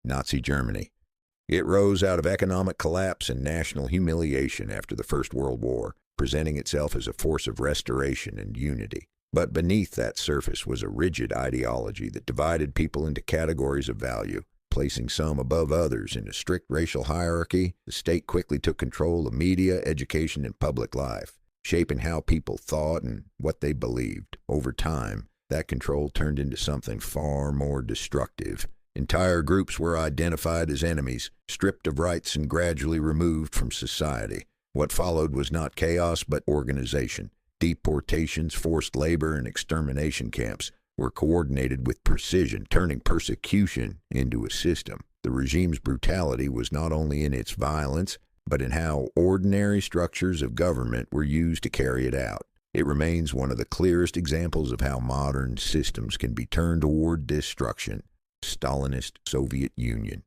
Nazi Germany. It rose out of economic collapse and national humiliation after the First World War, presenting itself as a force of restoration and unity. But beneath that surface was a rigid ideology that divided people into categories of value. Placing some above others in a strict racial hierarchy, the state quickly took control of media, education, and public life, shaping how people thought and what they believed. Over time, that control turned into something far more destructive. Entire groups were identified as enemies, stripped of rights and gradually removed from society. What followed was not chaos but organization. Deportations, forced labor, and extermination camps were coordinated with precision, turning persecution into a system. The regime's brutality was not only in its violence, but in how ordinary structures of government were used to carry it out. It remains one of the clearest examples of how modern systems can be turned toward destruction. Stalinist Soviet Union.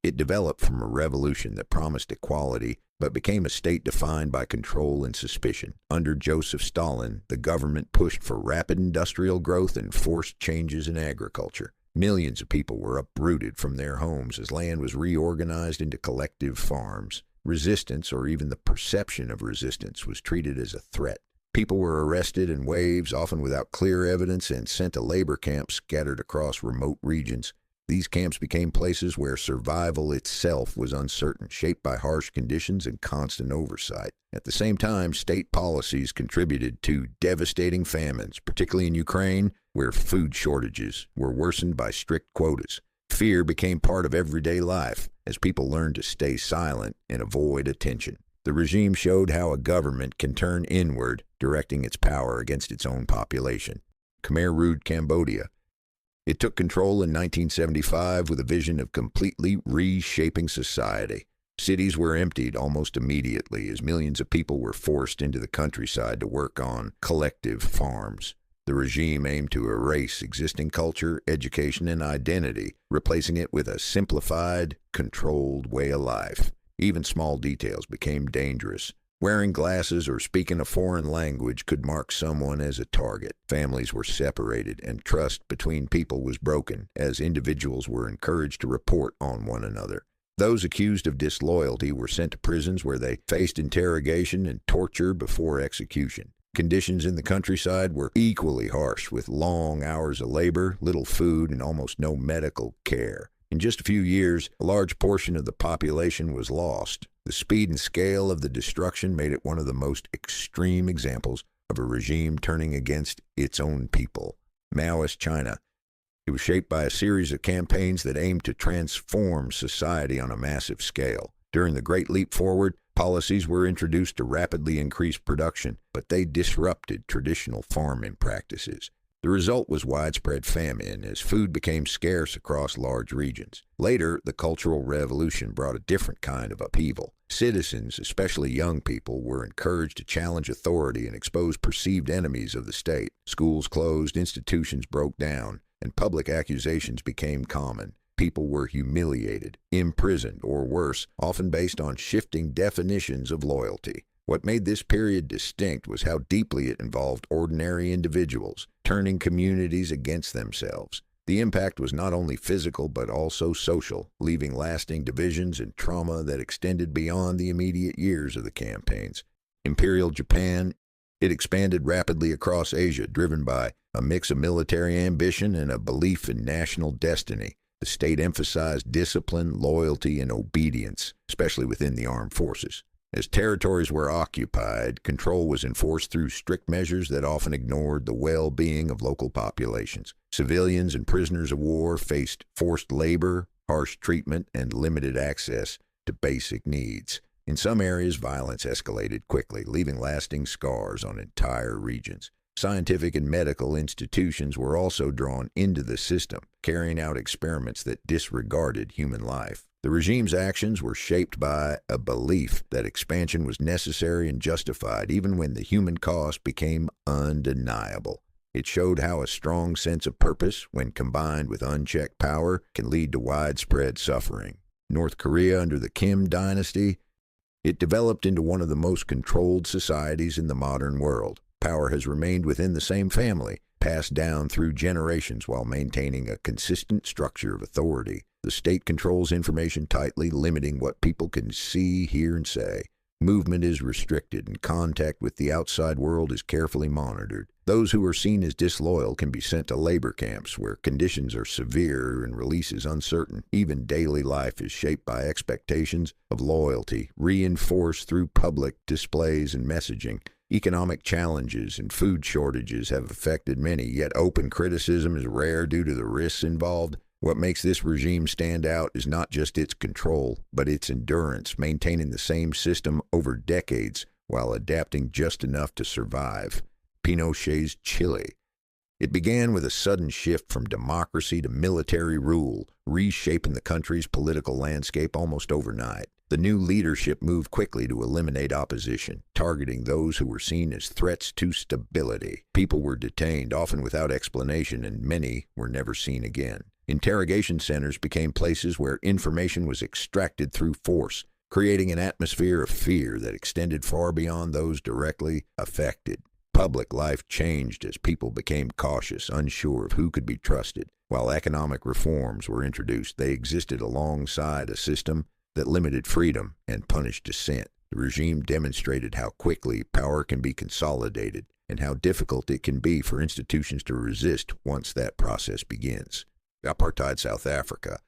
It developed from a revolution that promised equality, but became a state defined by control and suspicion. Under Joseph Stalin, the government pushed for rapid industrial growth and forced changes in agriculture. Millions of people were uprooted from their homes as land was reorganized into collective farms. Resistance, or even the perception of resistance, was treated as a threat. People were arrested in waves, often without clear evidence, and sent to labor camps scattered across remote regions. These camps became places where survival itself was uncertain, shaped by harsh conditions and constant oversight. At the same time, state policies contributed to devastating famines, particularly in Ukraine, where food shortages were worsened by strict quotas. Fear became part of everyday life as people learned to stay silent and avoid attention. The regime showed how a government can turn inward, directing its power against its own population. Khmer Rouge, Cambodia. It took control in 1975 with a vision of completely reshaping society. Cities were emptied almost immediately as millions of people were forced into the countryside to work on collective farms. The regime aimed to erase existing culture, education, and identity, replacing it with a simplified, controlled way of life. Even small details became dangerous. Wearing glasses or speaking a foreign language could mark someone as a target. Families were separated, and trust between people was broken, as individuals were encouraged to report on one another. Those accused of disloyalty were sent to prisons where they faced interrogation and torture before execution. Conditions in the countryside were equally harsh, with long hours of labor, little food, and almost no medical care. In just a few years, a large portion of the population was lost. The speed and scale of the destruction made it one of the most extreme examples of a regime turning against its own people. Maoist China. It was shaped by a series of campaigns that aimed to transform society on a massive scale. During the Great Leap Forward, policies were introduced to rapidly increase production, but they disrupted traditional farming practices. The result was widespread famine as food became scarce across large regions. Later, the Cultural Revolution brought a different kind of upheaval. Citizens, especially young people, were encouraged to challenge authority and expose perceived enemies of the state. Schools closed, institutions broke down, and public accusations became common. People were humiliated, imprisoned, or worse, often based on shifting definitions of loyalty. What made this period distinct was how deeply it involved ordinary individuals, turning communities against themselves. The impact was not only physical but also social, leaving lasting divisions and trauma that extended beyond the immediate years of the campaigns. Imperial Japan. It expanded rapidly across Asia, driven by a mix of military ambition and a belief in national destiny. The state emphasized discipline, loyalty, and obedience, especially within the armed forces. As territories were occupied, control was enforced through strict measures that often ignored the well-being of local populations. Civilians and prisoners of war faced forced labor, harsh treatment, and limited access to basic needs. In some areas, violence escalated quickly, leaving lasting scars on entire regions. Scientific and medical institutions were also drawn into the system, carrying out experiments that disregarded human life. The regime's actions were shaped by a belief that expansion was necessary and justified, even when the human cost became undeniable. It showed how a strong sense of purpose, when combined with unchecked power, can lead to widespread suffering. North Korea under the Kim dynasty, it developed into one of the most controlled societies in the modern world. Power has remained within the same family, passed down through generations while maintaining a consistent structure of authority. The state controls information tightly, limiting what people can see, hear, and say. Movement is restricted, and contact with the outside world is carefully monitored. Those who are seen as disloyal can be sent to labor camps where conditions are severe and release is uncertain. Even daily life is shaped by expectations of loyalty, reinforced through public displays and messaging. Economic challenges and food shortages have affected many, yet open criticism is rare due to the risks involved. What makes this regime stand out is not just its control, but its endurance, maintaining the same system over decades while adapting just enough to survive. Pinochet's Chile. It began with a sudden shift from democracy to military rule, reshaping the country's political landscape almost overnight. The new leadership moved quickly to eliminate opposition, targeting those who were seen as threats to stability. People were detained, often without explanation, and many were never seen again. Interrogation centers became places where information was extracted through force, creating an atmosphere of fear that extended far beyond those directly affected. Public life changed as people became cautious, unsure of who could be trusted. While economic reforms were introduced, they existed alongside a system that limited freedom and punished dissent. The regime demonstrated how quickly power can be consolidated and how difficult it can be for institutions to resist once that process begins. Apartheid South Africa.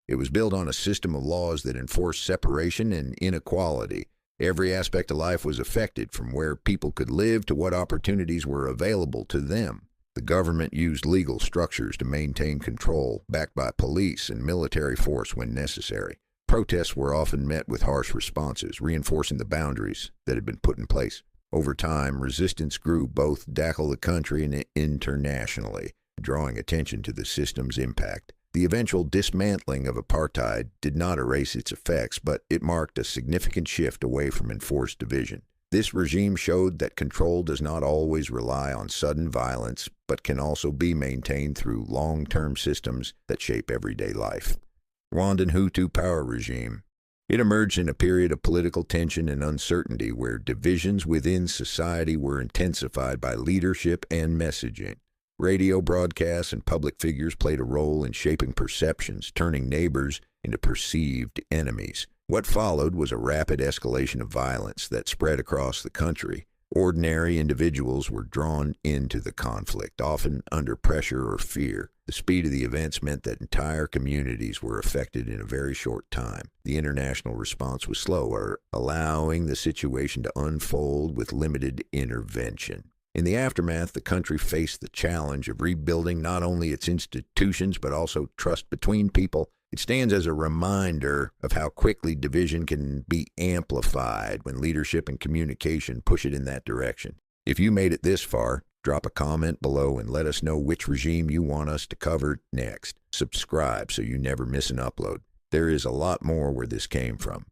It was built on a system of laws that enforced separation and inequality. Every aspect of life was affected, from where people could live to what opportunities were available to them. The government used legal structures to maintain control, backed by police and military force when necessary. Protests were often met with harsh responses, reinforcing the boundaries that had been put in place. Over time, resistance grew both locally the country and internationally, drawing attention to the system's impact. The eventual dismantling of apartheid did not erase its effects, but it marked a significant shift away from enforced division. This regime showed that control does not always rely on sudden violence, but can also be maintained through long-term systems that shape everyday life. Rwandan Hutu power regime. It emerged in a period of political tension and uncertainty where divisions within society were intensified by leadership and messaging. Radio broadcasts and public figures played a role in shaping perceptions, turning neighbors into perceived enemies. What followed was a rapid escalation of violence that spread across the country. Ordinary individuals were drawn into the conflict, often under pressure or fear. The speed of the events meant that entire communities were affected in a very short time. The international response was slower, allowing the situation to unfold with limited intervention. In the aftermath, the country faced the challenge of rebuilding not only its institutions but also trust between people. It stands as a reminder of how quickly division can be amplified when leadership and communication push it in that direction. If you made it this far, drop a comment below and let us know which regime you want us to cover next. Subscribe so you never miss an upload. There is a lot more where this came from.